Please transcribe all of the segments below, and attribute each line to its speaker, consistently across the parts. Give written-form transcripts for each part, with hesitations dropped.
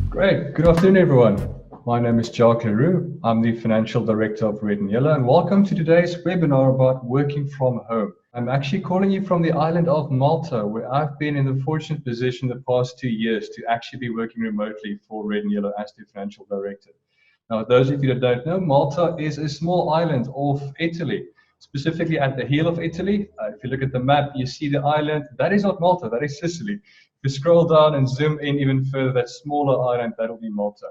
Speaker 1: Great. Good afternoon, everyone. My name is Jacques. I'm the Financial Director of Red and Yellow, and welcome to today's webinar about working from home. I'm actually calling you from the island of Malta, where I've been in the fortunate position the past 2 years to actually be working remotely for Red and Yellow as the Financial Director. Now, those of you that don't know, Malta is a small island off Italy, specifically at the heel of Italy. If you look at the map, you see the island. That is not Malta, that is Sicily. If you scroll down and zoom in even further, that smaller island, that'll be Malta.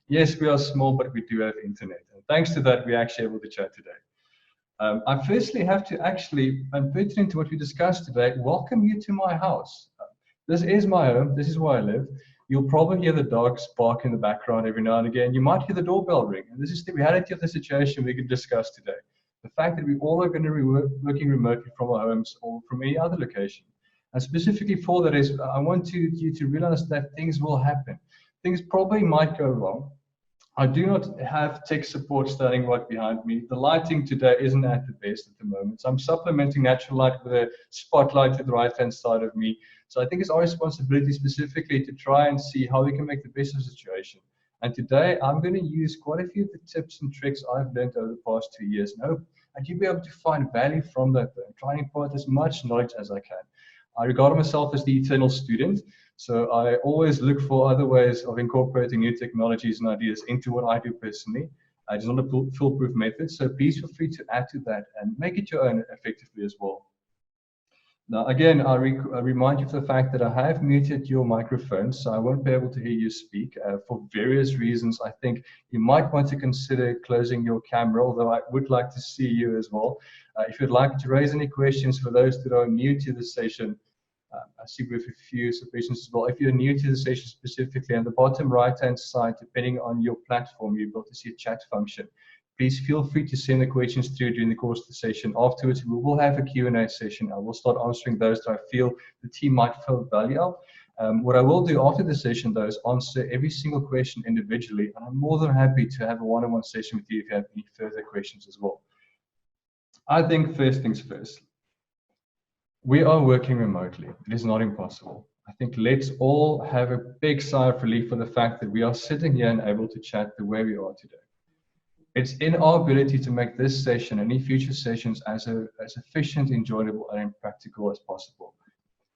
Speaker 1: Yes, we are small, but we do have internet. And thanks to that, we're actually able to chat today. I firstly have to actually, and pertinent to what we discussed today, welcome you to my house. This is my home. This is where I live. You'll probably hear the dogs bark in the background every now and again. You might hear the doorbell ring. And this is the reality of the situation we could discuss today. The fact that we all are going to be working remotely from our homes or from any other location. And specifically for that is, I want you to realize that things will happen. Things probably might go wrong. I do not have tech support standing right behind me. The lighting today isn't at the best at the moment. So I'm supplementing natural light with a spotlight to the right-hand side of me. So I think it's our responsibility specifically to try and see how we can make the best of the situation. And today I'm going to use quite a few of the tips and tricks I've learned over the past 2 years. And I hope that you'll be able to find value from that and try and impart as much knowledge as I can. I regard myself as the eternal student, so I always look for other ways of incorporating new technologies and ideas into what I do personally. It's not a foolproof method, so please feel free to add to that and make it your own effectively as well. Now, again, I remind you of the fact that I have muted your microphone, so I won't be able to hear you speak for various reasons. I think you might want to consider closing your camera, although I would like to see you as well. If you'd like to raise any questions for those that are new to the session, I see we have a few submissions as well. If you're new to the session specifically, on the bottom right-hand side, depending on your platform, you'll be able to see a chat function. Please feel free to send the questions through during the course of the session. Afterwards, we will have a Q&A session. I will start answering those that I feel the team might feel value of. What I will do after the session, though, is answer every single question individually, and I'm more than happy to have a one-on-one session with you if you have any further questions as well. I think first things first. We are working remotely. It is not impossible. I think let's all have a big sigh of relief for the fact that we are sitting here and able to chat the way we are today. It's in our ability to make this session and any future sessions as efficient, enjoyable, and practical as possible.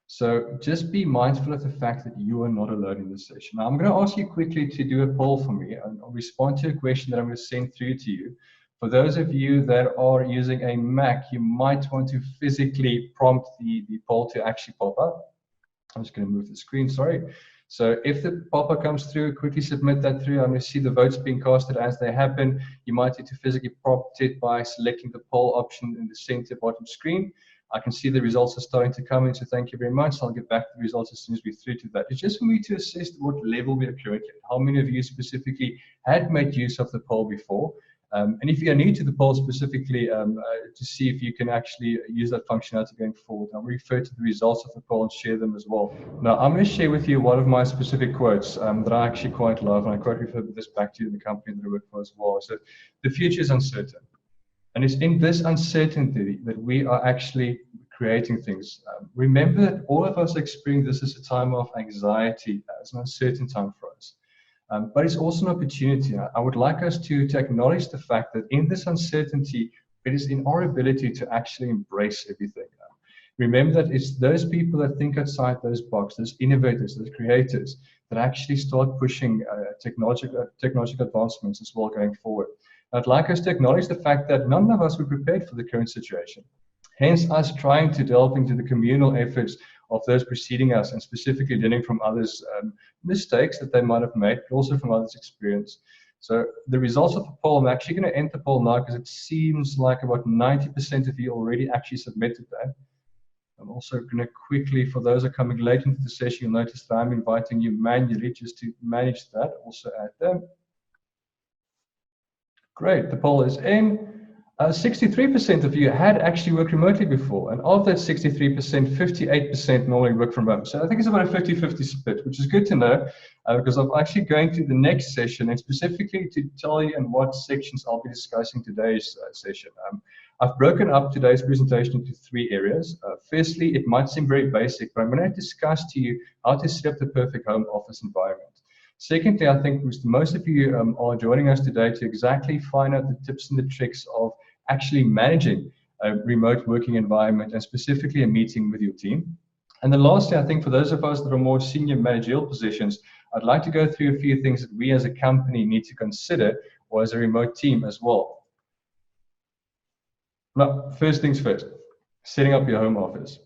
Speaker 1: So just be mindful of the fact that you are not alone in this session. Now, I'm going to ask you quickly to do a poll for me, and I'll respond to a question that I'm going to send through to you. For those of you that are using a Mac, you might want to physically prompt the poll to actually pop up. I'm just going to move the screen, sorry. So if the pop-up comes through, quickly submit that through. I'm going to see the votes being casted as they happen. You might need to physically prompt it by selecting the poll option in the center bottom screen. I can see the results are starting to come in, so thank you very much. I'll get back to the results as soon as we're through to that. It's just for me to assess what level we are currently at. How many of you specifically had made use of the poll before? And if you are new to the poll specifically, to see if you can actually use that functionality going forward, I'll refer to the results of the poll and share them as well. Now, I'm going to share with you one of my specific quotes that I actually quite love, and I quite refer this back to the company that I work for as well. So, the future is uncertain. And it's in this uncertainty that we are actually creating things. Remember that all of us experience this as a time of anxiety, as an uncertain time for us. But it's also an opportunity. I would like us to acknowledge the fact that in this uncertainty, it is in our ability to actually embrace everything. Remember that it's those people that think outside those boxes, those innovators, those creators, that actually start pushing technological advancements as well going forward. I'd like us to acknowledge the fact that none of us were prepared for the current situation. Hence, us trying to delve into the communal efforts of those preceding us and specifically learning from others' mistakes that they might have made, but also from others' experience. So the results of the poll, I'm actually going to end the poll now because it seems like about 90% of you already actually submitted that. I'm also going to quickly, for those that are coming late into the session, you'll notice that I'm inviting you manually just to manage that, also add them. Great, the poll is in. 63% of you had actually worked remotely before, and of that 63%, 58% normally work from home. So I think it's about a 50-50 split, which is good to know, because I'm actually going to the next session and specifically to tell you in what sections I'll be discussing today's session. I've broken up today's presentation into three areas. Firstly, it might seem very basic, but I'm going to discuss to you how to set up the perfect home office environment. Secondly, I think most of you are joining us today to exactly find out the tips and the tricks of actually managing a remote working environment and specifically a meeting with your team. And then lastly, I think for those of us that are more senior managerial positions, I'd like to go through a few things that we as a company need to consider or as a remote team as well. Now, first things first, setting up your home office.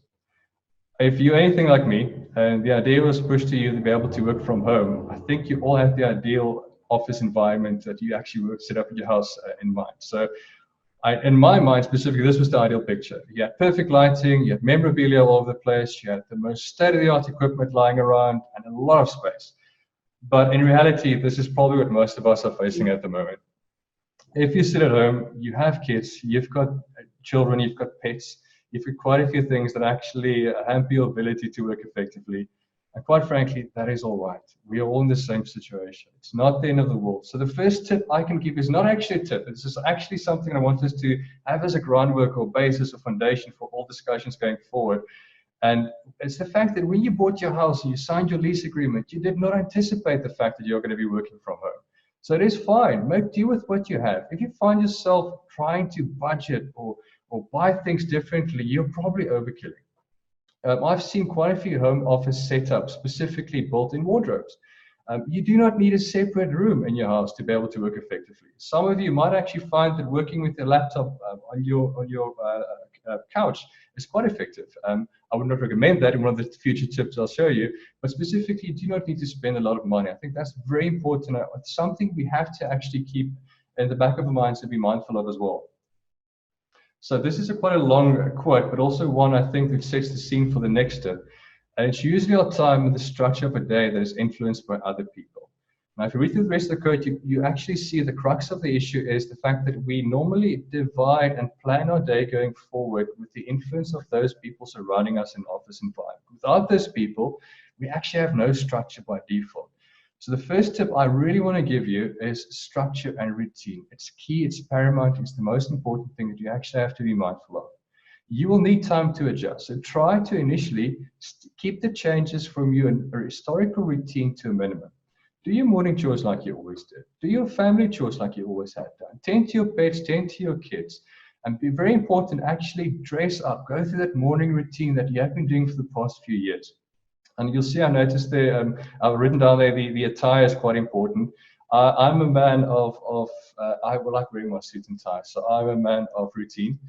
Speaker 1: If you're anything like me, and the idea was pushed to you to be able to work from home, I think you all have the ideal office environment that you actually set up at your house in mind. So in my mind specifically, this was the ideal picture. You had perfect lighting, you had memorabilia all over the place, you had the most state-of-the-art equipment lying around, and a lot of space. But in reality, this is probably what most of us are facing at the moment. If you sit at home, you have kids, you've got children, you've got pets, you've got quite a few things that actually hamper your ability to work effectively. And quite frankly, that is all right. We are all in the same situation. It's not the end of the world. So the first tip I can give is not actually a tip. This is actually something I want us to have as a groundwork or basis or foundation for all discussions going forward. And it's the fact that when you bought your house and you signed your lease agreement, you did not anticipate the fact that you're going to be working from home. So it is fine. Make do with what you have. If you find yourself trying to budget or buy things differently, you're probably overkilling. I've seen quite a few home office setups specifically built in wardrobes. You do not need a separate room in your house to be able to work effectively. Some of you might actually find that working with your laptop on your couch is quite effective. I would not recommend that in one of the future tips I'll show you, but specifically, you do not need to spend a lot of money. I think that's very important. It's something we have to actually keep in the back of our minds to be mindful of as well. So this is quite a long quote, but also one I think that sets the scene for the next tip. And it's usually our time and the structure of a day that is influenced by other people. Now, if you read through the rest of the quote, you actually see the crux of the issue is the fact that we normally divide and plan our day going forward with the influence of those people surrounding us in office environment. Without those people, we actually have no structure by default. So the first tip I really want to give you is structure and routine. It's key, it's paramount, it's the most important thing that you actually have to be mindful of. You will need time to adjust. So try to initially keep the changes from your historical routine to a minimum. Do your morning chores like you always did. Do your family chores like you always had done. Tend to your pets, tend to your kids. And be very important, actually dress up. Go through that morning routine that you have been doing for the past few years. And you'll see, I noticed there, I've written down there, the attire is quite important. I'm a man I like wearing my suit and tie, so I'm a man of routine.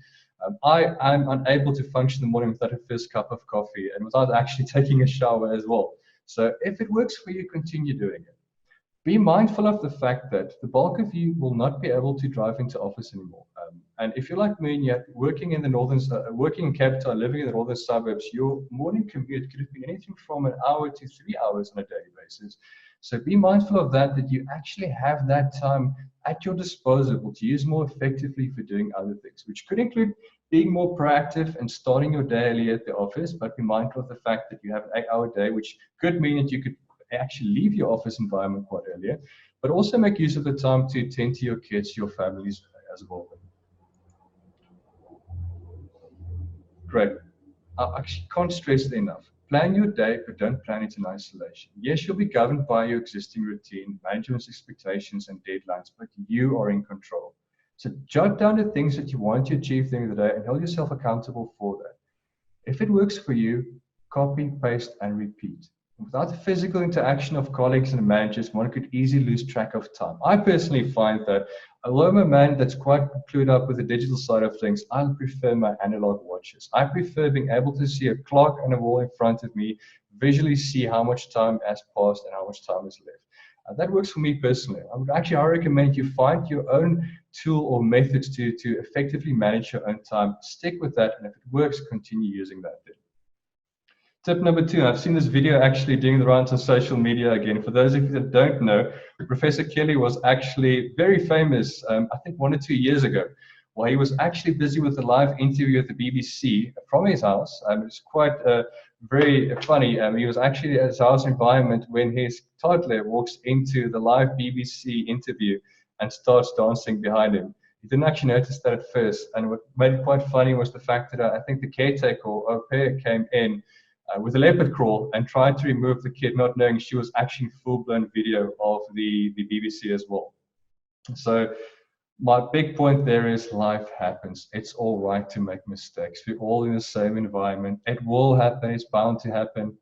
Speaker 1: I'm unable to function in the morning without a first cup of coffee and without actually taking a shower as well. So if it works for you, continue doing it. Be mindful of the fact that the bulk of you will not be able to drive into office anymore. And if you're like me and you're working in the working in Capital, living in the northern suburbs, your morning commute could be anything from an hour to 3 hours on a daily basis. So be mindful of that you actually have that time at your disposal to use more effectively for doing other things, which could include being more proactive and starting your day early at the office, but be mindful of the fact that you have an 8-hour day, which could mean that you could actually leave your office environment quite earlier, but also make use of the time to tend to your kids, your families as well. Great. I actually can't stress it enough. Plan your day, but don't plan it in isolation. Yes, you'll be governed by your existing routine, management's expectations and deadlines, but you are in control. So jot down the things that you want to achieve during the day and hold yourself accountable for that. If it works for you, copy, paste, and repeat. Without the physical interaction of colleagues and managers, one could easily lose track of time. I personally find that although I'm a man that's quite clued up with the digital side of things, I prefer my analog watches. I prefer being able to see a clock on a wall in front of me, visually see how much time has passed and how much time is left. That works for me personally. I recommend you find your own tool or methods to effectively manage your own time. Stick with that, and if it works, continue using that. Tip number 2, I've seen this video actually doing the rounds on social media again. For those of you that don't know, Professor Kelly was actually very famous, I think 1 or 2 years ago, while he was actually busy with a live interview at the BBC from his house. It's quite very funny. He was actually at his house environment when his toddler walks into the live BBC interview and starts dancing behind him. He didn't actually notice that at first. And what made it quite funny was the fact that I think the caretaker or au pair came in with a leopard crawl and tried to remove the kid, not knowing she was actually in full-blown video of the BBC as well. So my big point there is life happens. It's all right to make mistakes. We're all in the same environment. It will happen. It's bound to happen.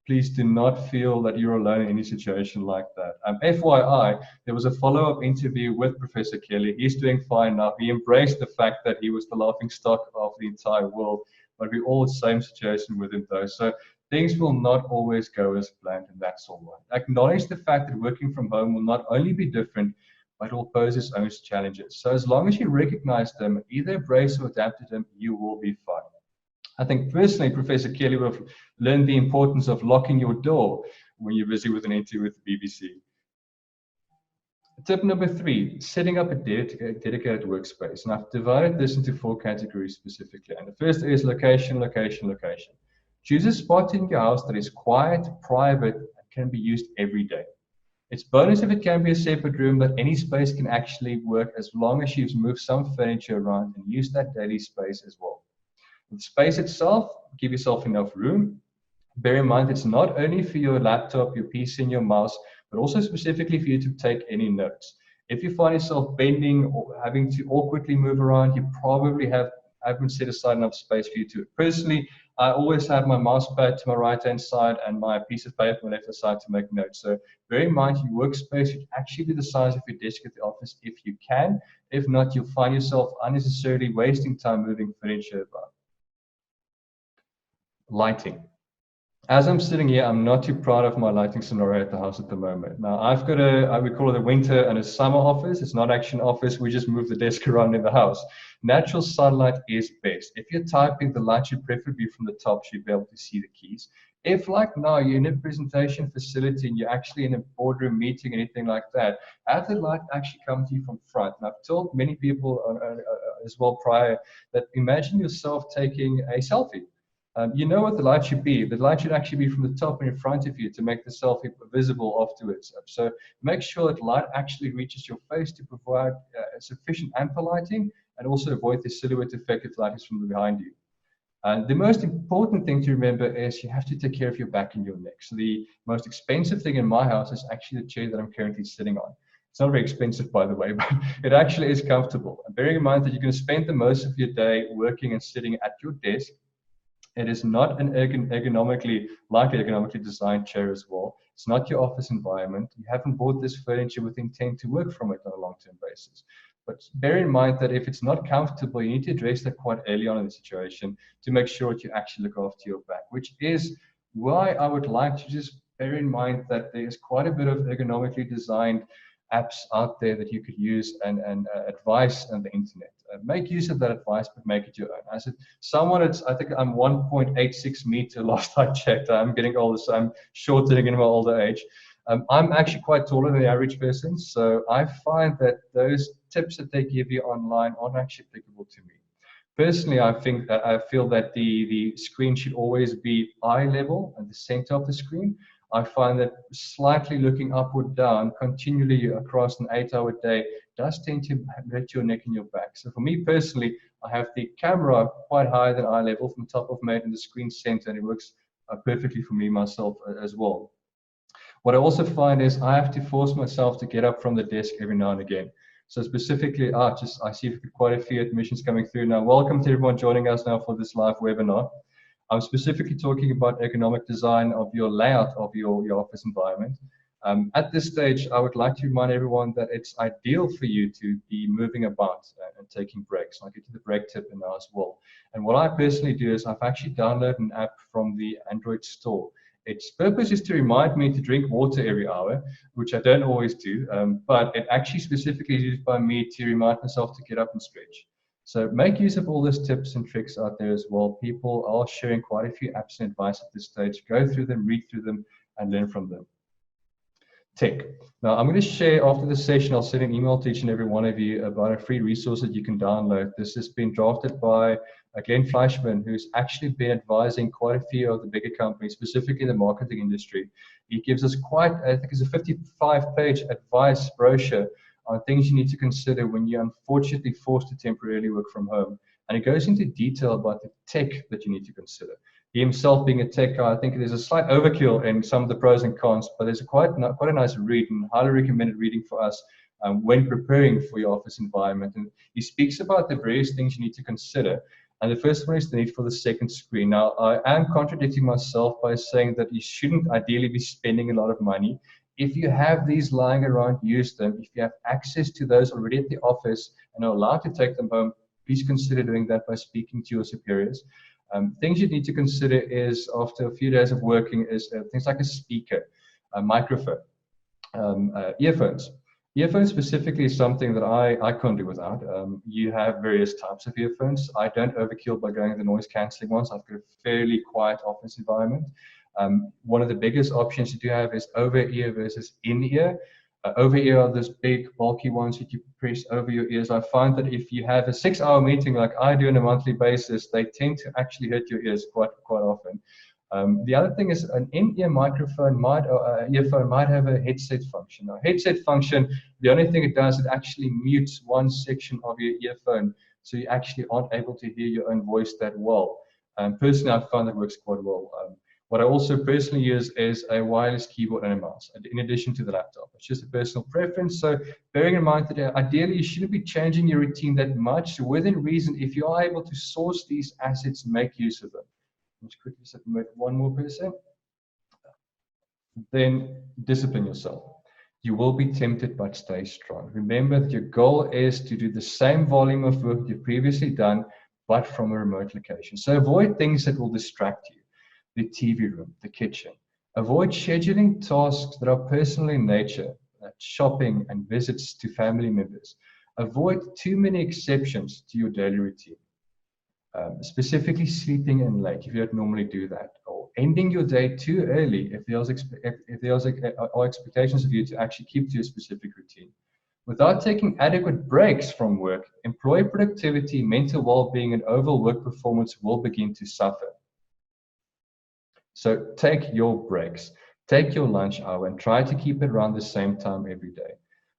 Speaker 1: Please do not feel that you're alone in any situation like that. FYI, there was a follow-up interview with Professor Kelly. He's doing fine now. He embraced the fact that he was the laughing stock of the entire world, but we're all in the same situation with him though. So things will not always go as planned, and that's all right. Acknowledge the fact that working from home will not only be different, but it will pose its own challenges. So as long as you recognize them, either embrace or adapt to them, you will be fine. I think personally, Professor Kelly will have learned the importance of locking your door when you're busy with an interview with the BBC. Tip number 3, setting up a dedicated workspace. And I've divided this into 4 categories specifically. And the first is location, location, location. Choose a spot in your house that is quiet, private, and can be used every day. It's bonus if it can be a separate room, but any space can actually work as long as you've moved some furniture around and use that daily space as well. The space itself, give yourself enough room. Bear in mind, it's not only for your laptop, your PC, and your mouse, but also specifically for you to take any notes. If you find yourself bending or having to awkwardly move around, you probably haven't set aside enough space for you to. Personally, I always have my mouse pad to my right-hand side and my piece of paper on my left-hand side to make notes. So bear in mind, your workspace should actually be the size of your desk at the office if you can. If not, you'll find yourself unnecessarily wasting time moving furniture about. Lighting. As I'm sitting here, I'm not too proud of my lighting scenario at the house at the moment. Now, I've got we call it a winter and a summer office. It's not actually an office. We just move the desk around in the house. Natural sunlight is best. If you're typing, the light should preferably be from the top, so you'll be able to see the keys. If, like now, you're in a presentation facility and you're actually in a boardroom meeting, anything like that, have the light actually come to you from front. And I've told many people as well prior that imagine yourself taking a selfie. You know what the light should be. The light should actually be from the top and in front of you to make the selfie visible afterwards. So make sure that light actually reaches your face to provide sufficient ample lighting and also avoid the silhouette effect if light is from behind you. And the most important thing to remember is you have to take care of your back and your neck. So the most expensive thing in my house is actually the chair that I'm currently sitting on. It's not very expensive, by the way, but it actually is comfortable. And bearing in mind that you're going to spend the most of your day working and sitting at your desk, it is not an ergonomically designed chair as well. It's not your office environment. You haven't bought this furniture with intent to work from it on a long-term basis. But bear in mind that if it's not comfortable, you need to address that quite early on in the situation to make sure that you actually look after your back, which is why I would like to just bear in mind that there's quite a bit of ergonomically designed apps out there that you could use and advice on the internet. Make use of that advice, but make it your own. I said, I think I'm 1.86 meter last I checked. I'm getting older, so I'm shorter in my older age. I'm actually quite taller than the average person, so I find that those tips that they give you online aren't actually applicable to me. Personally, I feel that the screen should always be eye level at the center of the screen. I find that slightly looking up or down continually across an 8-hour day does tend to hurt your neck and your back. So for me personally, I have the camera quite higher than eye level from top of mate in the screen center, and it works perfectly for me myself as well. What I also find is I have to force myself to get up from the desk every now and again. So specifically, I see quite a few admissions coming through now. Welcome to everyone joining us now for this live webinar. I'm specifically talking about ergonomic design of your layout of your office environment. At this stage, I would like to remind everyone that it's ideal for you to be moving about and taking breaks. I'll get to the break tip now as well. And what I personally do is I've actually downloaded an app from the Android store. Its purpose is to remind me to drink water every hour, which I don't always do, but it actually specifically is used by me to remind myself to get up and stretch. So make use of all those tips and tricks out there as well. People are sharing quite a few apps and advice at this stage. Go through them, read through them, and learn from them. Tech. Now, I'm going to share after this session, I'll send an email to each and every one of you about a free resource that you can download. This has been drafted by Glenn Fleischman, who's actually been advising quite a few of the bigger companies, specifically in the marketing industry. He gives us I think it's a 55-page advice brochure are things you need to consider when you're unfortunately forced to temporarily work from home. And it goes into detail about the tech that you need to consider. He himself being a tech guy, I think there's a slight overkill in some of the pros and cons, but there's quite a nice read and highly recommended reading for us when preparing for your office environment. And he speaks about the various things you need to consider. And the first one is the need for the second screen. Now, I am contradicting myself by saying that you shouldn't ideally be spending a lot of money. If you have these lying around, use them. If you have access to those already at the office and are allowed to take them home, please consider doing that by speaking to your superiors. Things you need to consider is, after a few days of working, is things like a speaker, a microphone, earphones. Earphones specifically is something that I can't do without. You have various types of earphones. I don't overkill by going the noise cancelling ones. I've got a fairly quiet office environment. One of the biggest options you do have is over-ear versus in-ear. Over-ear are those big, bulky ones that you press over your ears. I find that if you have a 6-hour meeting like I do on a monthly basis, they tend to actually hurt your ears quite often. The other thing is an in-ear microphone earphone might have a headset function. Now, headset function, the only thing it does, it actually mutes one section of your earphone, so you actually aren't able to hear your own voice that well. Personally, I found that works quite well. What I also personally use is a wireless keyboard and a mouse, in addition to the laptop. It's just a personal preference. So bearing in mind that ideally you shouldn't be changing your routine that much. Within reason, if you are able to source these assets, make use of them. Let's quickly submit one more person. Then discipline yourself. You will be tempted, but stay strong. Remember that your goal is to do the same volume of work you've previously done, but from a remote location. So avoid things that will distract you. The TV room, the kitchen. Avoid scheduling tasks that are personal in nature, like shopping and visits to family members. Avoid too many exceptions to your daily routine. Specifically sleeping in late if you don't normally do that, or ending your day too early if there are expectations of you to actually keep to a specific routine. Without taking adequate breaks from work, employee productivity, mental well-being, and overall work performance will begin to suffer. So take your breaks, take your lunch hour, and try to keep it around the same time every day.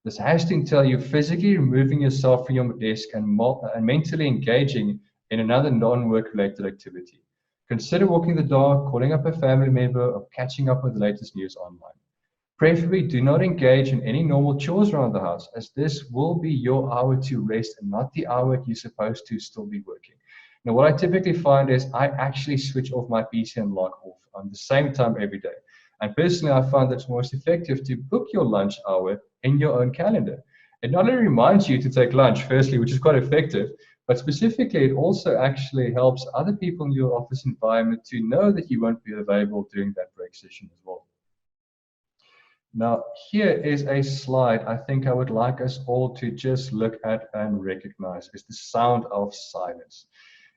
Speaker 1: This has to entail you physically removing yourself from your desk and mentally engaging in another non-work related activity. Consider walking the dog, calling up a family member, or catching up with the latest news online. Preferably do not engage in any normal chores around the house, as this will be your hour to rest and not the hour you're supposed to still be working. Now, what I typically find is I actually switch off my PC and log off on the same time every day. And personally, I find that it's most effective to book your lunch hour in your own calendar. It not only reminds you to take lunch, firstly, which is quite effective, but specifically, it also actually helps other people in your office environment to know that you won't be available during that break session as well. Now, here is a slide I think I would like us all to just look at and recognize. It's the sound of silence.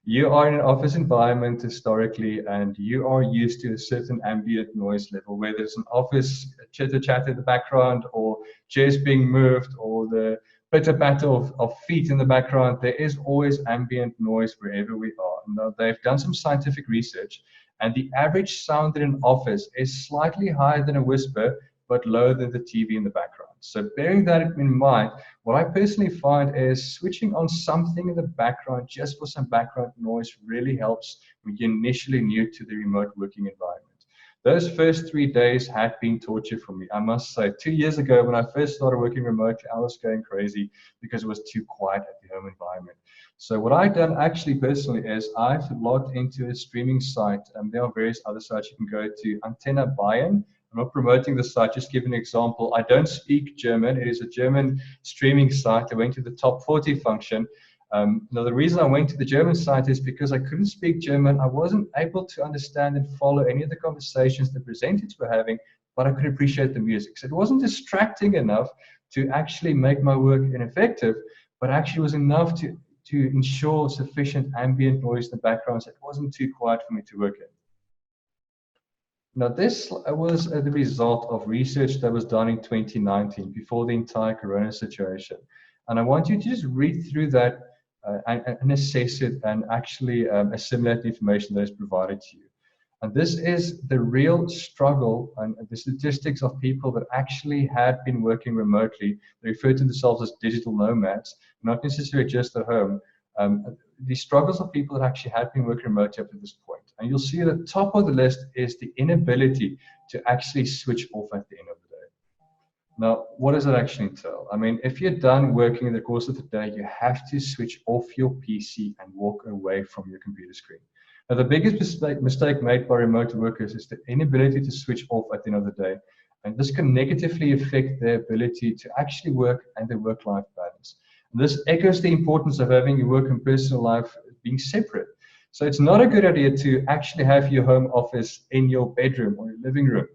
Speaker 1: You are in an office environment historically, and you are used to a certain ambient noise level, whether it's an office chitter-chatter in the background, or chairs being moved, or the pitter-patter of feet in the background. There is always ambient noise wherever we are. Now, they've done some scientific research, and the average sound in an office is slightly higher than a whisper, but lower than the TV in the background. So bearing that in mind, what I personally find is switching on something in the background just for some background noise really helps when you're initially new to the remote working environment. Those first 3 days had been torture for me, I must say. 2 years ago, when I first started working remotely, I was going crazy because it was too quiet at the home environment. So what I've done actually personally is I've logged into a streaming site, and there are various other sites you can go to. Antenna Bayern. I'm not promoting the site, just give an example. I don't speak German. It is a German streaming site. I went to the top 40 function. Now, the reason I went to the German site is because I couldn't speak German. I wasn't able to understand and follow any of the conversations the presenters were having, but I could appreciate the music. So it wasn't distracting enough to actually make my work ineffective, but actually was enough to ensure sufficient ambient noise in the background so it wasn't too quiet for me to work in. Now, this was the result of research that was done in 2019 before the entire Corona situation. And I want you to just read through that and assess it and actually assimilate the information that is provided to you. And this is the real struggle and the statistics of people that actually had been working remotely. They refer to themselves as digital nomads, not necessarily just at home. The struggles of people that actually had been working remotely up to this point. And you'll see at the top of the list is the inability to actually switch off at the end of the day. Now, what does that actually entail? I mean, if you're done working in the course of the day, you have to switch off your PC and walk away from your computer screen. Now, the biggest mistake made by remote workers is the inability to switch off at the end of the day. And this can negatively affect their ability to actually work and their work-life balance. And this echoes the importance of having your work and personal life being separate. So it's not a good idea to actually have your home office in your bedroom or your living room.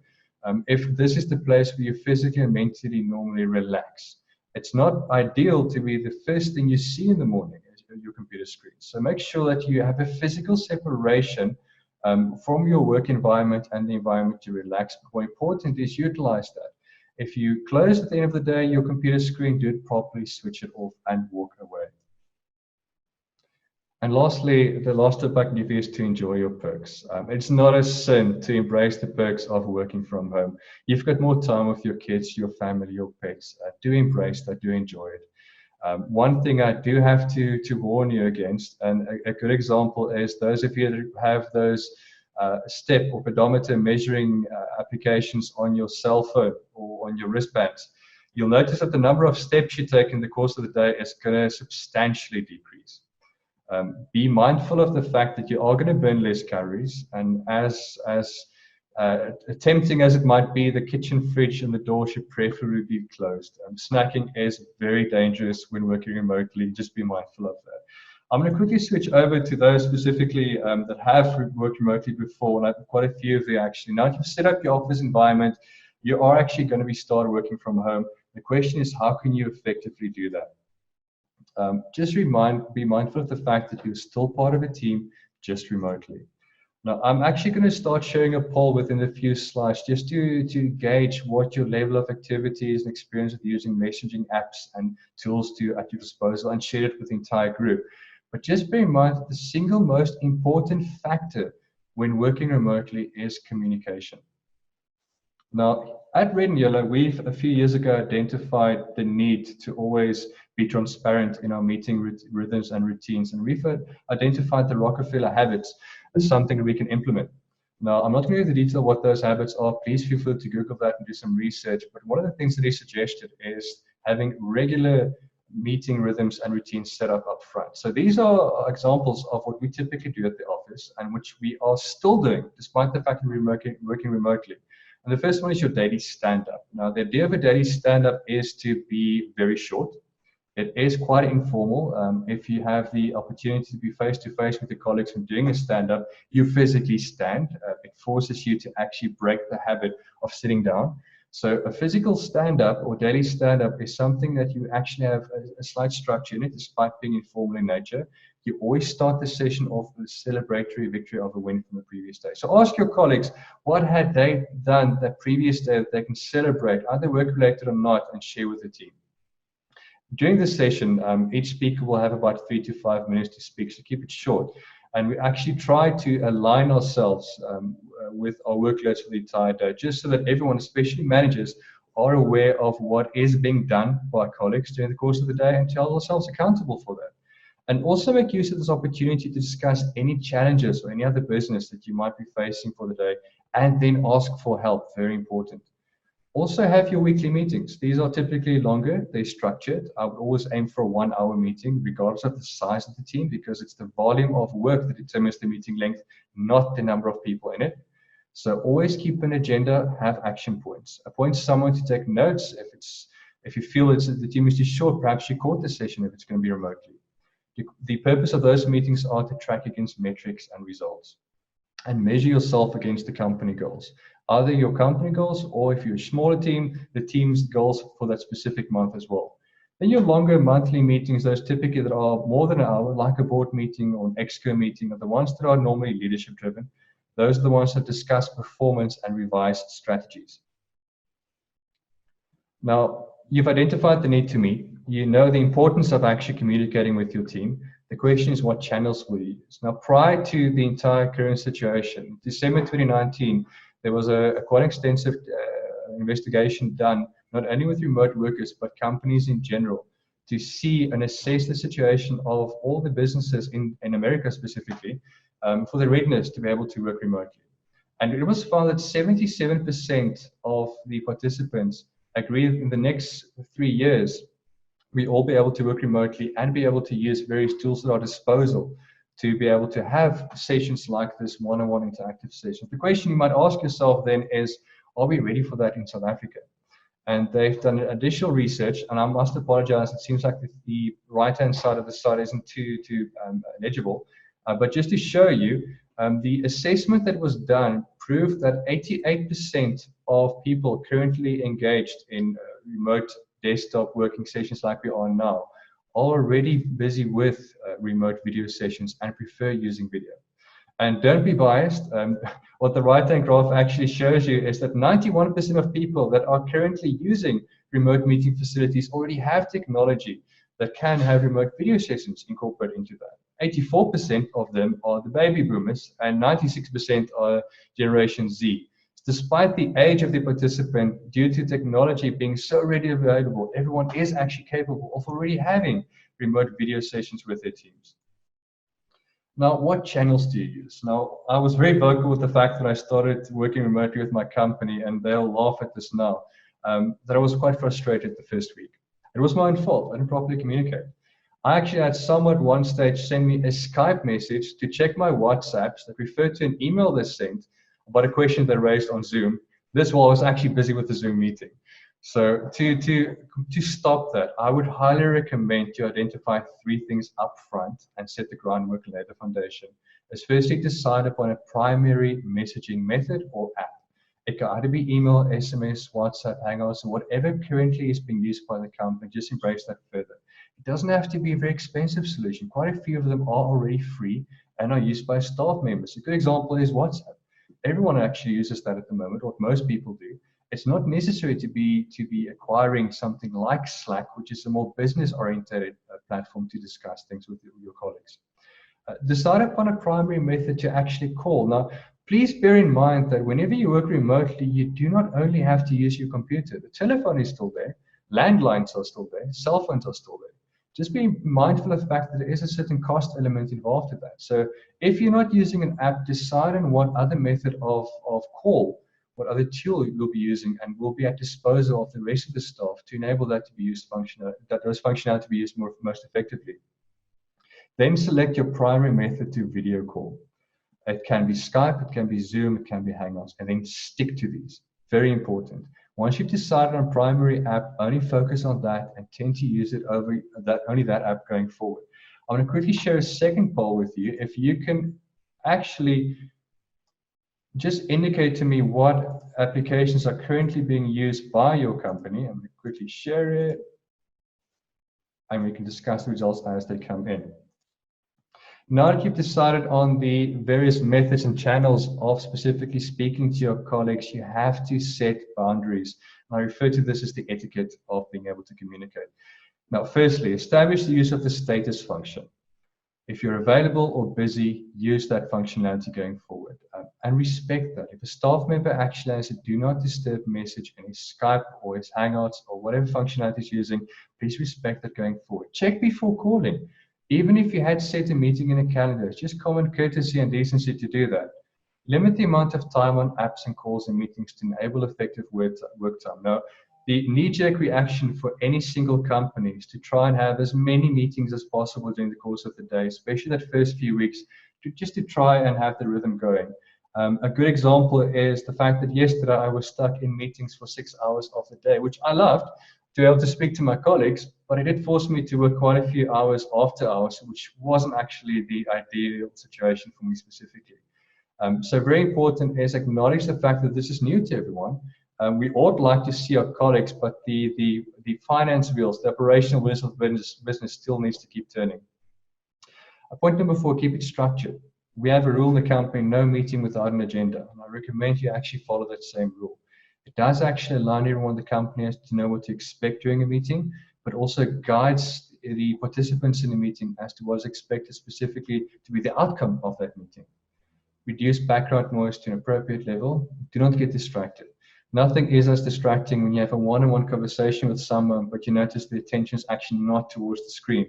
Speaker 1: If this is the place where you physically and mentally normally relax. It's not ideal to be the first thing you see in the morning your computer screen. So make sure that you have a physical separation from your work environment and the environment you relax. But more important is utilize that. If you close at the end of the day your computer screen, do it properly, switch it off and walk away. And lastly, the last tip I can give you is to enjoy your perks. It's not a sin to embrace the perks of working from home. You've got more time with your kids, your family, your pets. Do embrace that, do enjoy it. One thing I do have to warn you against, and a good example is those of you that have those step or pedometer measuring applications on your cell phone or on your wristbands, you'll notice that the number of steps you take in the course of the day is going to substantially decrease. Be mindful of the fact that you are going to burn less calories, and as tempting as it might be, the kitchen fridge and the door should preferably be closed. Snacking is very dangerous when working remotely. Just be mindful of that. I'm going to quickly switch over to those specifically that have worked remotely before, and I have quite a few of you actually. Now, if you've set up your office environment, you are actually going to be started working from home. The question is, how can you effectively do that? Just be mindful of the fact that you're still part of a team, just remotely. Now, I'm actually going to start sharing a poll within a few slides just to gauge what your level of activity is and experience with using messaging apps and tools at your disposal, and share it with the entire group. But just bear in mind that the single most important factor when working remotely is communication. Now, at Red and Yellow, we've a few years ago identified the need to always be transparent in our meeting rhythms and routines, and we've identified the Rockefeller habits as something that we can implement. Now, I'm not going to go into detail what those habits are. Please feel free to Google that and do some research. But one of the things that he suggested is having regular meeting rhythms and routines set up front. So these are examples of what we typically do at the office, and which we are still doing despite the fact that we're working remotely. And the first one is your daily stand-up. Now, the idea of a daily stand-up is to be very short. It is quite informal. If you have the opportunity to be face-to-face with your colleagues when doing a stand-up, you physically stand. It forces you to actually break the habit of sitting down. So a physical stand-up or daily stand-up is something that you actually have a slight structure in it, despite being informal in nature. You always start the session off with a celebratory victory of a win from the previous day. So ask your colleagues, what had they done that previous day that they can celebrate, either work-related or not, and share with the team. During this session, each speaker will have about 3 to 5 minutes to speak, so keep it short. And we actually try to align ourselves with our workloads for the entire day, just so that everyone, especially managers, are aware of what is being done by colleagues during the course of the day, and tell ourselves accountable for that. And also make use of this opportunity to discuss any challenges or any other business that you might be facing for the day, and then ask for help, very important. Also have your weekly meetings. These are typically longer, they're structured. I would always aim for a 1 hour meeting, regardless of the size of the team, because it's the volume of work that determines the meeting length, not the number of people in it. So always keep an agenda, have action points. Appoint someone to take notes. If you feel the team is too short, perhaps you call the session if it's going to be remotely. The purpose of those meetings are to track against metrics and results, and measure yourself against the company goals. Either your company goals, or if you're a smaller team, the team's goals for that specific month as well. Then your longer monthly meetings, those typically that are more than an hour, like a board meeting or an exco meeting, are the ones that are normally leadership driven. Those are the ones that discuss performance and revise strategies. Now, you've identified the need to meet. You know the importance of actually communicating with your team. The question is, what channels will you use? Now, prior to the entire current situation, December 2019, there was a quite extensive investigation done, not only with remote workers, but companies in general, to see and assess the situation of all the businesses in America specifically, for the readiness to be able to work remotely. And it was found that 77% of the participants agreed in the next 3 years, we all be able to work remotely and be able to use various tools at our disposal to be able to have sessions like this, one-on-one interactive sessions. The question you might ask yourself then is, are we ready for that in South Africa? And they've done additional research, and I must apologize, it seems like the right-hand side of the slide isn't too legible, but just to show you, the assessment that was done proved that 88% of people currently engaged in remote desktop working sessions like we are now are already busy with remote video sessions and prefer using video. And don't be biased. What the right-hand graph actually shows you is that 91% of people that are currently using remote meeting facilities already have technology that can have remote video sessions incorporated into that. 84% of them are the baby boomers and 96% are Generation Z. Despite the age of the participant, due to technology being so readily available, everyone is actually capable of already having remote video sessions with their teams. Now, what channels do you use? Now, I was very vocal with the fact that I started working remotely with my company, and they'll laugh at this now, that I was quite frustrated the first week. It was my own fault. I didn't properly communicate. I actually had someone at one stage send me a Skype message to check my WhatsApps that referred to an email they sent about a question they raised on Zoom. This while I was actually busy with the Zoom meeting. So to stop that, I would highly recommend to identify 3 things up front and set the groundwork and lay the foundation. Is firstly, decide upon a primary messaging method or app. It can either be email, SMS, WhatsApp, Hangouts, or whatever currently is being used by the company. Just embrace that further. It doesn't have to be a very expensive solution. Quite a few of them are already free and are used by staff members. A good example is WhatsApp. Everyone actually uses that at the moment, what most people do. It's not necessary to be acquiring something like Slack, which is a more business-oriented platform to discuss things with your colleagues. Decide upon a primary method to actually call. Now, please bear in mind that whenever you work remotely, you do not only have to use your computer. The telephone is still there, landlines are still there, cell phones are still there. Just be mindful of the fact that there is a certain cost element involved in that. So if you're not using an app, decide on what other method of call, what other tool you'll be using, and will be at disposal of the rest of the staff to enable that to be used those functionality to be used most effectively. Then select your primary method to video call. It can be Skype, it can be Zoom, it can be Hangouts, and then stick to these. Very important. Once you've decided on primary app, only focus on that and tend to use it over only that app going forward. I'm going to quickly share a second poll with you. If you can actually just indicate to me what applications are currently being used by your company. I'm going to quickly share it, and we can discuss the results as they come in. Now that you've decided on the various methods and channels of specifically speaking to your colleagues, you have to set boundaries. And I refer to this as the etiquette of being able to communicate. Now, firstly, establish the use of the status function. If you're available or busy, use that functionality going forward, and respect that. If a staff member actually has a do not disturb message in his Skype or his Hangouts or whatever functionality he's using, please respect that going forward. Check before calling. Even if you had set a meeting in a calendar, it's just common courtesy and decency to do that. Limit the amount of time on apps and calls and meetings to enable effective work time. Now, the knee-jerk reaction for any single company is to try and have as many meetings as possible during the course of the day, especially that first few weeks, just to try and have the rhythm going. A good example is the fact that yesterday I was stuck in meetings for 6 hours of the day, which I loved, to be able to speak to my colleagues, but it did force me to work quite a few hours after hours, which wasn't actually the ideal situation for me specifically. So very important is acknowledge the fact that this is new to everyone. We ought like to see our colleagues, but the finance wheels, the operational wheels of business still needs to keep turning. Point number 4, keep it structured. We have a rule in the company, no meeting without an agenda, and I recommend you actually follow that same rule. It does actually allow everyone in the company to know what to expect during a meeting, but also guides the participants in the meeting as to what is expected specifically to be the outcome of that meeting. Reduce background noise to an appropriate level. Do not get distracted. Nothing is as distracting when you have a one-on-one conversation with someone, but you notice the attention is actually not towards the screen.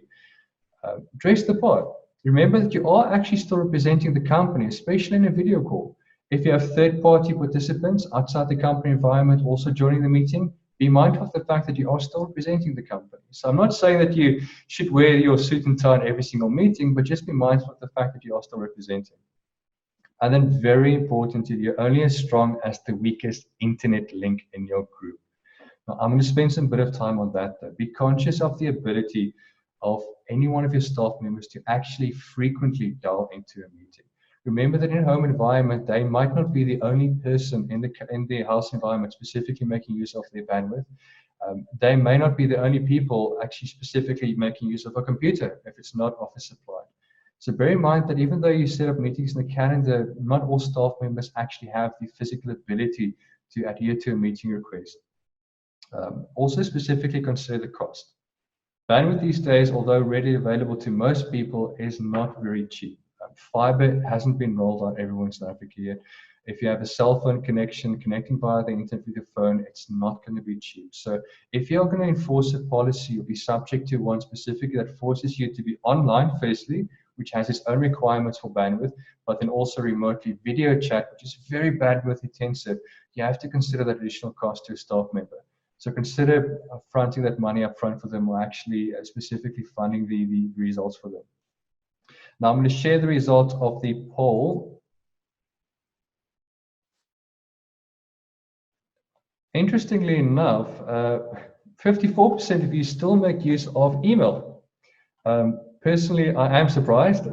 Speaker 1: Dress the part. Remember that you are actually still representing the company, especially in a video call. If you have third-party participants outside the company environment also joining the meeting, be mindful of the fact that you are still representing the company. So I'm not saying that you should wear your suit and tie in every single meeting, but just be mindful of the fact that you are still representing. And then very importantly, you're only as strong as the weakest internet link in your group. Now, I'm going to spend some bit of time on that though. Be conscious of the ability of any one of your staff members to actually frequently dial into a meeting. Remember that in a home environment, they might not be the only person in the house environment specifically making use of their bandwidth. They may not be the only people actually specifically making use of a computer if it's not office supplied. So bear in mind that even though you set up meetings in the calendar, not all staff members actually have the physical ability to adhere to a meeting request. Also specifically consider the cost. Bandwidth these days, although readily available to most people, is not very cheap. Fiber hasn't been rolled out everywhere in South Africa yet. If you have a cell phone connection, connecting via the internet with your phone, it's not going to be cheap. So if you're going to enforce a policy or be subject to one specifically that forces you to be online, firstly, which has its own requirements for bandwidth, but then also remotely video chat, which is very bandwidth intensive, you have to consider that additional cost to a staff member. So consider fronting that money up front for them, or actually specifically funding the results for them. Now I'm going to share the results of the poll. Interestingly enough, 54% of you still make use of email. Personally, I am surprised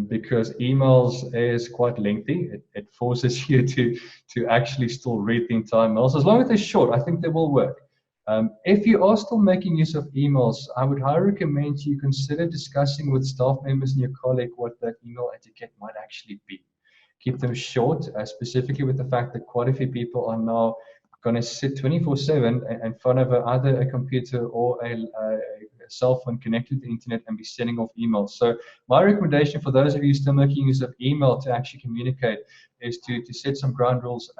Speaker 1: because emails is quite lengthy. It forces you to actually still read the entire email. So as long as they're short, I think they will work. If you are still making use of emails, I would highly recommend you consider discussing with staff members and your colleague what that email etiquette might actually be. Keep them short, specifically with the fact that quite a few people are now going to sit 24/7 in front of either a computer or a cell phone connected to the internet and be sending off emails. So my recommendation for those of you still making use of email to actually communicate is to set some ground rules.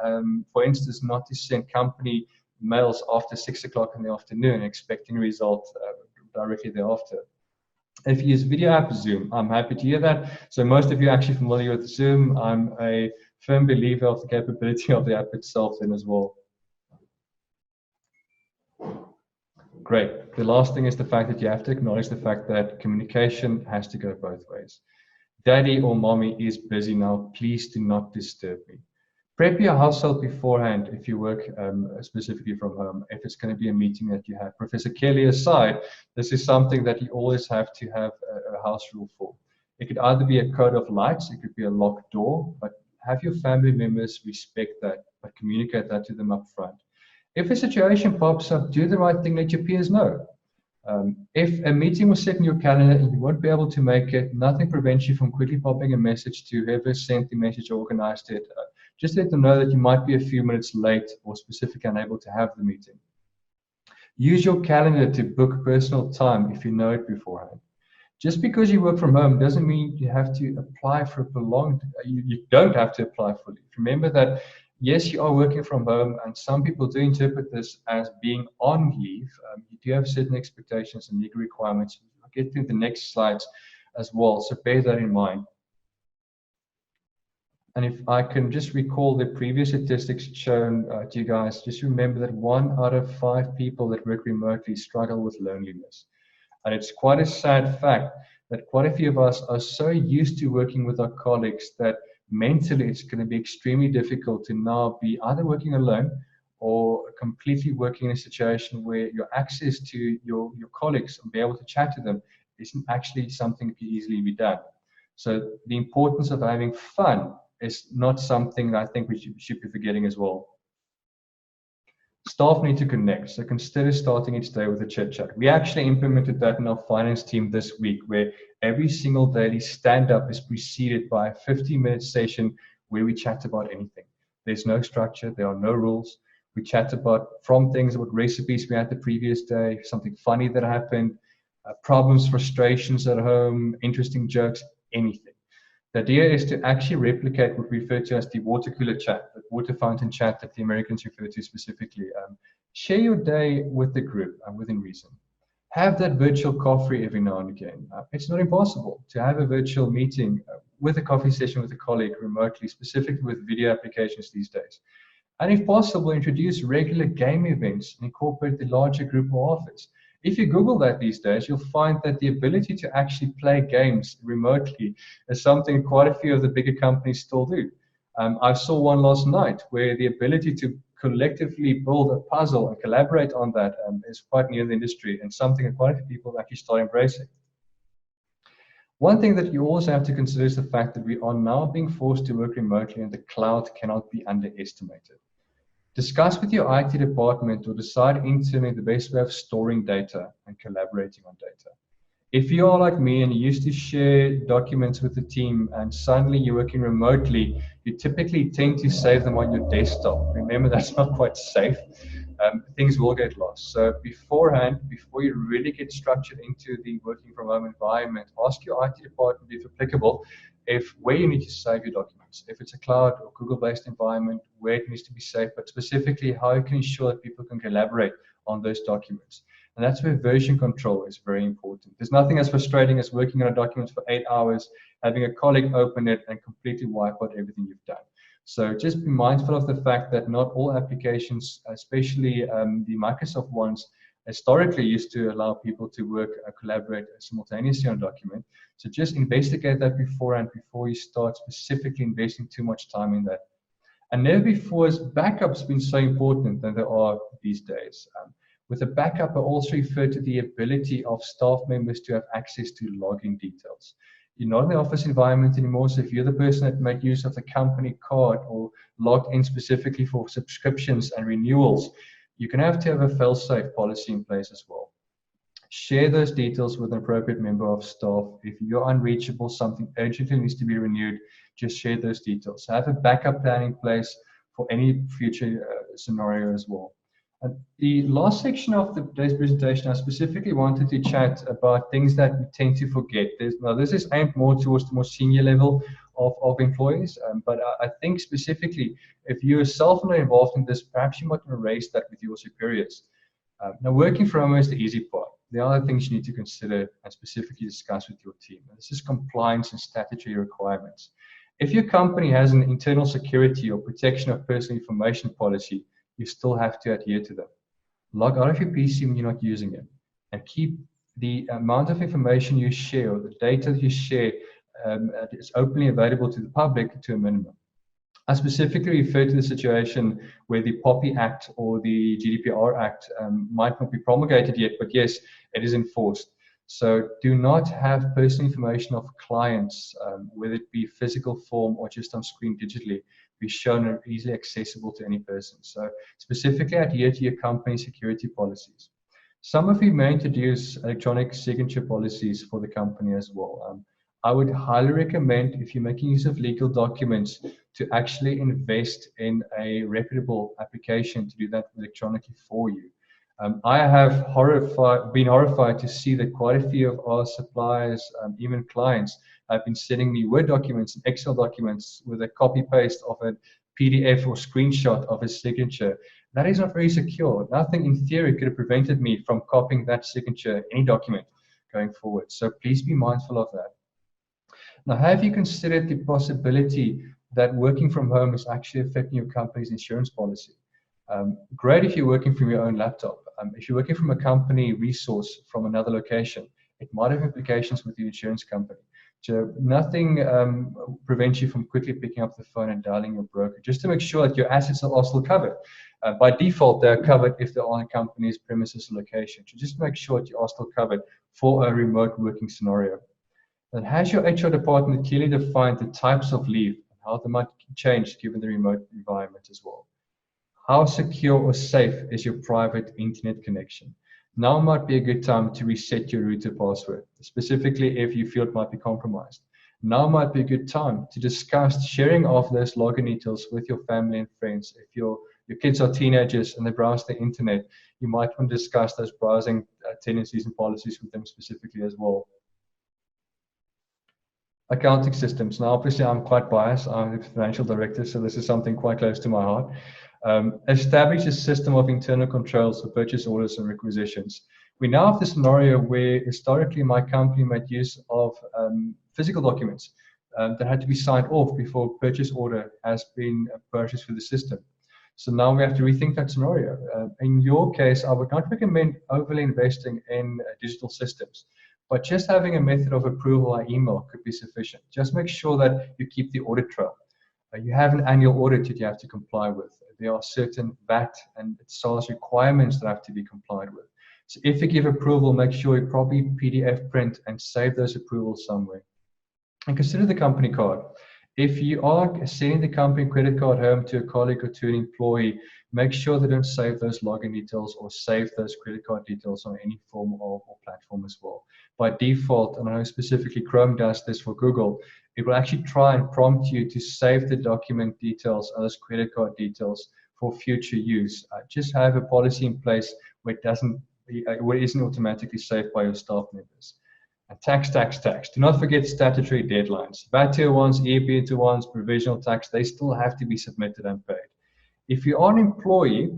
Speaker 1: For instance, not to send company mails after 6 o'clock in the afternoon, expecting results directly thereafter. If you use video app Zoom, I'm happy to hear that. So most of you are actually familiar with Zoom. I'm a firm believer of the capability of the app itself then as well. Great. The last thing is the fact that you have to acknowledge the fact that communication has to go both ways. Daddy or mommy is busy now. Please do not disturb me. Prep your household beforehand if you work specifically from home, if it's going to be a meeting that you have. Professor Kelly aside, this is something that you always have to have a house rule for. It could either be a code of lights, it could be a locked door, but have your family members respect that, but communicate that to them up front. If a situation pops up, do the right thing, let your peers know. If a meeting was set in your calendar and you won't be able to make it, nothing prevents you from quickly popping a message to whoever sent the message or organized it. Just let them know that you might be a few minutes late or specifically unable to have the meeting. Use your calendar to book personal time if you know it beforehand. Just because you work from home doesn't mean you have to apply for a prolonged, you don't have to apply fully. Remember that, yes, you are working from home, and some people do interpret this as being on leave. You do have certain expectations and legal requirements. I'll get to the next slides as well, so bear that in mind. And if I can just recall the previous statistics shown to you guys, just remember that 1 out of 5 people that work remotely struggle with loneliness. And it's quite a sad fact that quite a few of us are so used to working with our colleagues that mentally it's going to be extremely difficult to now be either working alone or completely working in a situation where your access to your colleagues and be able to chat to them isn't actually something that can easily be done. So the importance of having fun is not something that I think we should be forgetting as well. Staff need to connect, so consider starting each day with a chit chat. We actually implemented that in our finance team this week, where every single daily stand-up is preceded by a 15-minute session where we chat about anything. There's no structure, there are no rules. We chat about from things, what recipes we had the previous day, something funny that happened. problems, frustrations at home, interesting jokes, anything. The idea is to actually replicate what we refer to as the water cooler chat, the water fountain chat that the Americans refer to specifically. Share your day with the group within reason. Have that virtual coffee every now and again. It's not impossible to have a virtual meeting with a coffee session with a colleague remotely, specifically with video applications these days. And if possible, introduce regular game events and incorporate the larger group or office. If you Google that these days, you'll find that the ability to actually play games remotely is something quite a few of the bigger companies still do. I saw one last night where the ability to collectively build a puzzle and collaborate on that is quite new in the industry and something that quite a few people actually start embracing. One thing that you also have to consider is the fact that we are now being forced to work remotely and the cloud cannot be underestimated. Discuss with your IT department or decide internally the best way of storing data and collaborating on data. If you are like me and you used to share documents with the team and suddenly you're working remotely, you typically tend to save them on your desktop. Remember, that's not quite safe. Things will get lost. So beforehand, before you really get structured into the working from home environment, ask your IT department, if applicable, where you need to save your documents. If it's a cloud or Google-based environment, where it needs to be safe, but specifically how you can ensure that people can collaborate on those documents. And that's where version control is very important. There's nothing as frustrating as working on a document for 8 hours, having a colleague open it and completely wipe out everything you've done. So just be mindful of the fact that not all applications, especially the Microsoft ones, historically used to allow people to work, collaborate simultaneously on a document. So just investigate that beforehand before you start specifically investing too much time in that. And never before has backups been so important than there are these days. With a backup, I also refer to the ability of staff members to have access to login details. You're not in the office environment anymore, so if you're the person that made use of the company card or logged in specifically for subscriptions and renewals, you're going to have a fail-safe policy in place as well. Share those details with an appropriate member of staff. If you're unreachable, something urgently needs to be renewed, just share those details. Have a backup plan in place for any future scenario as well. And the last section of today's presentation, I specifically wanted to chat about things that we tend to forget. Now, this is aimed more towards the more senior level of employees, but I think specifically, if you yourself are involved in this, perhaps you might want to raise that with your superiors. Now, working from home is the easy part. The other things you need to consider and specifically discuss with your team. And this is compliance and statutory requirements. If your company has an internal security or protection of personal information policy, you still have to adhere to them. Log out of your PC when you're not using it, and keep the amount of information you share or the data that you share is openly available to the public to a minimum. I specifically refer to the situation where the POPI Act or the GDPR Act might not be promulgated yet, but yes, it is enforced. So do not have personal information of clients, whether it be physical form or just on screen digitally, be shown and easily accessible to any person. So specifically adhere to your company security policies. Some of you may introduce electronic signature policies for the company as well. I would highly recommend, if you're making use of legal documents, to actually invest in a reputable application to do that electronically for you. I have been horrified to see that quite a few of our suppliers, even clients, have been sending me Word documents and Excel documents with a copy-paste of a PDF or screenshot of a signature. That is not very secure. Nothing in theory could have prevented me from copying that signature in any document going forward. So please be mindful of that. Now, have you considered the possibility that working from home is actually affecting your company's insurance policy? Great if you're working from your own laptop. If you're working from a company resource from another location, it might have implications with your insurance company. So nothing prevents you from quickly picking up the phone and dialing your broker, just to make sure that your assets are still covered. By default, they're covered if they're on a company's premises or location. So just make sure that you are still covered for a remote working scenario. And has your HR department clearly defined the types of leave and how they might change given the remote environment as well? How secure or safe is your private internet connection? Now might be a good time to reset your router password, specifically if you feel it might be compromised. Now might be a good time to discuss sharing of those login details with your family and friends. If your kids are teenagers and they browse the internet, you might want to discuss those browsing tendencies and policies with them specifically as well. Accounting systems. Now, obviously, I'm quite biased. I'm the financial director, so this is something quite close to my heart. Establish a system of internal controls for purchase orders and requisitions. We now have the scenario where historically my company made use of physical documents that had to be signed off before purchase order has been purchased through the system. So now we have to rethink that scenario. In your case, I would not recommend overly investing in digital systems, but just having a method of approval by email could be sufficient. Just make sure that you keep the audit trail. You have an annual audit that you have to comply with. There are certain VAT and SARS requirements that have to be complied with. So if you give approval, make sure you probably PDF print and save those approvals somewhere. And consider the company card. If you are sending the company credit card home to a colleague or to an employee, make sure they don't save those login details or save those credit card details on any form or platform as well. By default, and I know specifically Chrome does this for Google, it will actually try and prompt you to save the document details and those credit card details for future use. Just have a policy in place where it isn't automatically saved by your staff members. And tax. Do not forget statutory deadlines. VAT tier 1s, EAP tier 1s, provisional tax, they still have to be submitted and paid. If you are an employee,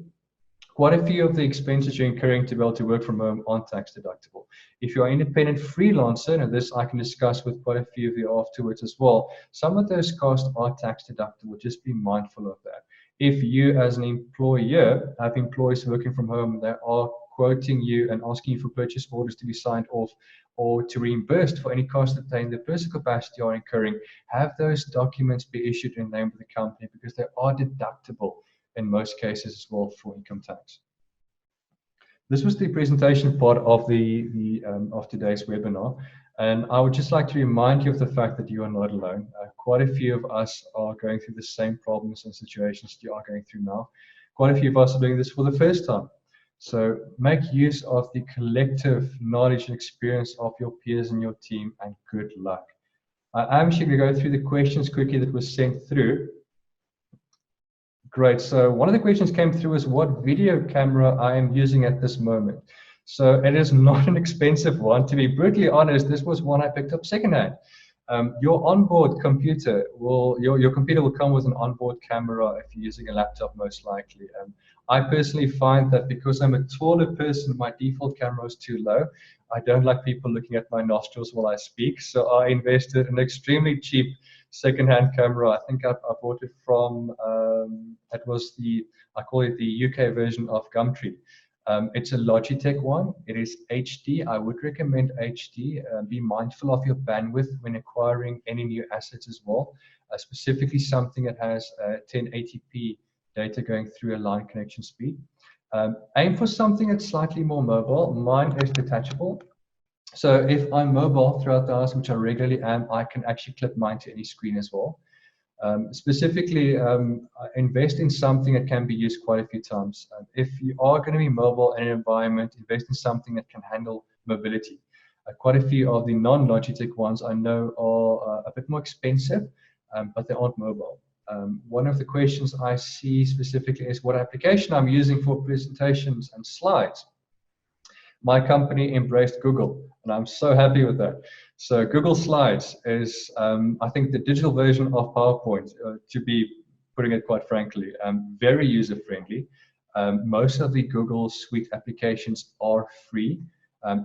Speaker 1: quite a few of the expenses you're incurring to be able to work from home aren't tax deductible. If you're an independent freelancer, and this I can discuss with quite a few of you afterwards as well, some of those costs are tax deductible. Just be mindful of that. If you as an employer have employees working from home that are quoting you and asking you for purchase orders to be signed off or to reimbursed for any cost that they in their personal capacity are incurring, have those documents be issued in the name of the company because they are deductible in most cases as well for income tax. This was the presentation part of of today's webinar, and I would just like to remind you of the fact that you are not alone. Quite a few of us are going through the same problems and situations you are going through now. Quite a few of us are doing this for the first time. So make use of the collective knowledge and experience of your peers and your team, and good luck. I'm actually going to go through the questions quickly that was sent through. Great. So one of the questions came through is what video camera I am using at this moment. So it is not an expensive one. To be brutally honest, this was one I picked up secondhand. Your onboard computer your computer will come with an onboard camera if you're using a laptop, most likely. I personally find that because I'm a taller person, my default camera is too low. I don't like people looking at my nostrils while I speak, so I invested in an extremely cheap second-hand camera. I think I bought it from I call it the UK version of Gumtree. It's a Logitech one. It is HD. I would recommend HD. Be mindful of your bandwidth when acquiring any new assets as well. Specifically something that has 1080p data going through a line connection speed. Aim for something that's slightly more mobile. Mine is detachable. So if I'm mobile throughout the house, which I regularly am, I can actually clip mine to any screen as well. Specifically, invest in something that can be used quite a few times. If you are going to be mobile in an environment, invest in something that can handle mobility. Quite a few of the non-Logitech ones I know are a bit more expensive, but they aren't mobile. One of the questions I see specifically is what application I'm using for presentations and slides. My company embraced Google, and I'm so happy with that. So Google Slides is, I think, the digital version of PowerPoint, to be putting it quite frankly, very user-friendly. Most of the Google Suite applications are free.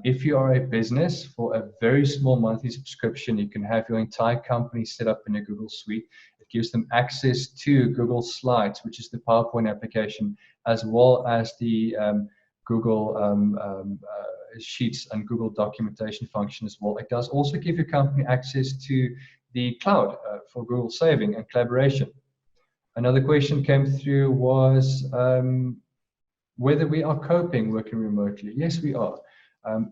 Speaker 1: If you are a business, for a very small monthly subscription, you can have your entire company set up in a Google Suite. It gives them access to Google Slides, which is the PowerPoint application, as well as the Google Sheets and Google documentation function as well. It does also give your company access to the cloud for Google saving and collaboration. Another question came through was whether we are coping working remotely. Yes, we are.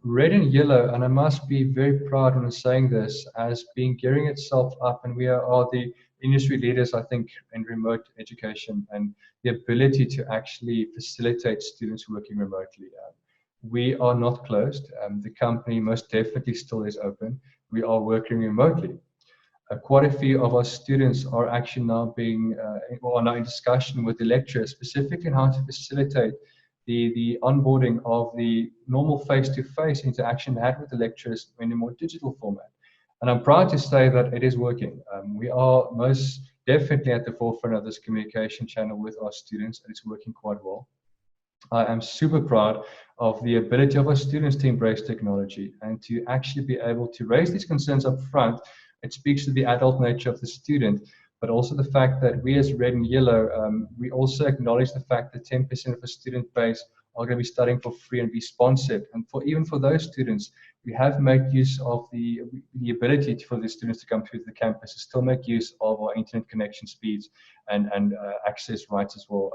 Speaker 1: Red and Yellow, and I must be very proud when I'm saying this, as being gearing itself up, and we are the industry leaders, I think, in remote education and the ability to actually facilitate students working remotely. We are not closed. The company most definitely still is open. We are working remotely. Quite a few of our students are actually now now in discussion with the lecturers, specifically on how to facilitate the onboarding of the normal face-to-face interaction had with the lecturers in a more digital format. And I'm proud to say that it is working. We are most definitely at the forefront of this communication channel with our students, and it's working quite well. I am super proud of the ability of our students to embrace technology and to actually be able to raise these concerns up front. It speaks to the adult nature of the student, but also the fact that we as Red and Yellow, we also acknowledge the fact that 10% of the student base are going to be studying for free and be sponsored. And even for those students, we have made use of the ability for the students to come through the campus to still make use of our internet connection speeds and access rights as well.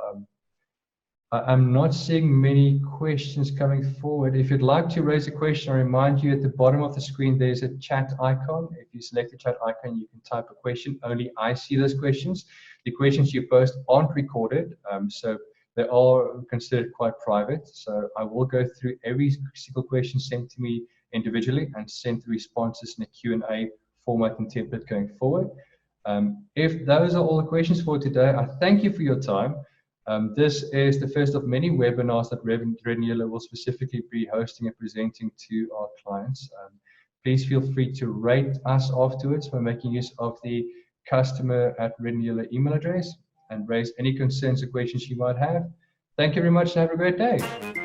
Speaker 1: I'm not seeing many questions coming forward. If you'd like to raise a question, I remind you at the bottom of the screen, there's a chat icon. If you select the chat icon, you can type a question. Only I see those questions. The questions you post aren't recorded, so they are considered quite private. So I will go through every single question sent to me individually and send the responses in a Q&A format and template going forward. If those are all the questions for today, I thank you for your time. This is the first of many webinars that Red and Yellow will specifically be hosting and presenting to our clients. Please feel free to rate us afterwards by making use of the customer@Red and Yellow email address and raise any concerns or questions you might have. Thank you very much and have a great day.